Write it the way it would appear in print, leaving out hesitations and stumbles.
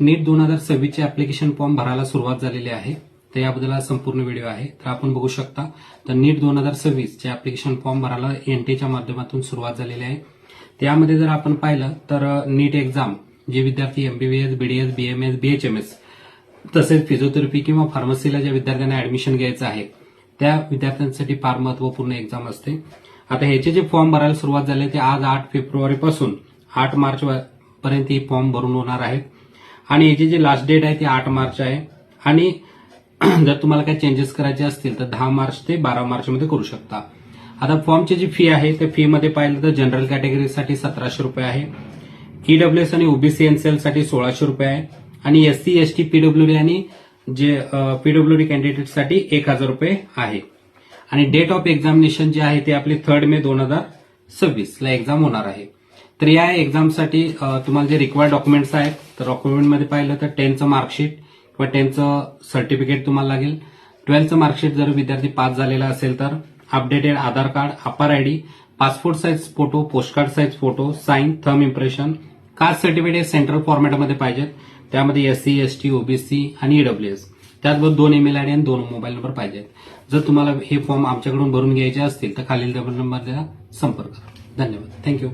नीट 2026 चे application form भरायला सुरुवात झालेली आहे. तर याबद्दल हा संपूर्ण व्हिडिओ आहे. तर आपण बघू शकता तर नीट 2026 चे ऍप्लिकेशन फॉर्म भरायला एनटीच्या माध्यमातून सुरुवात झालेली आहे. त्यामध्ये जर आपण पाहिलं तर नीट एक्झाम जे विद्यार्थी एमबीबीएस, बीडीएस, बीएमएस, बीएचएमएस तसेच फिजिओथेरपी किंवा फार्मसीला ज्या विद्यार्थ्यांना ऍडमिशन घ्यायचं आहे त्या विद्यार्थ्यांसाठी फार महत्वपूर्ण एक्झाम असते. आता ह्याचे जे फॉर्म भरायला सुरुवात झाली ते आज 8 फेब्रुवारी पासून 8 मार्च पर्यंत हे फॉर्म भरून होणार आहेत आणि याची जी लास्ट डेट आहे ती 8 मार्च आहे. आणि जर तुम्हाला काही चेंजेस करायचे असतील तर 10 मार्च ते 12 मार्च मध्ये करू शकता. आता फॉर्मची जी फी आहे त्या फी मध्ये पाहिलं तर जनरल कॅटेगरीसाठी 1700 रुपये आहे, ईडब्ल्यूएस आणि ओबीसी एनसीएल साठी 1600 रुपये आहे आणि एससी, एसटी, पीडब्ल्यूडी आणि जे पीडब्ल्यूडी कॅन्डिडेटसाठी 1000 रुपये आहे. आणि डेट ऑफ एक्झामिनेशन जे आहे ते आपली 3 मे 2026 ला एक्झाम होणार आहे. तर या एक्झामसाठी तुम्हाला जे रिक्वायर्ड डॉक्युमेंट्स आहेत तर डॉक्युमेंटमध्ये पाहिलं तर 10चं मार्कशीट किंवा 10चं सर्टिफिकेट तुम्हाला लागेल. 12चं मार्कशीट जर विद्यार्थी पास झालेला असेल तर updated Aadhaar card, APAAR ID, passport size photo, postcard size photo, sign, thumb impression, caste certificate central फॉर्मॅटमध्ये पाहिजेत. त्यामध्ये एससी, एसटी, ओबीसी आणि ईडब्ल्यूएस. त्याचबरोबर 2 ईमेल आयडी आणि 2 मोबाईल नंबर पाहिजेत. जर तुम्हाला हे फॉर्म आमच्याकडून भरून घ्यायचे असतील तर खालील नंबरला संपर्क करा. धन्यवाद. थँक्यू.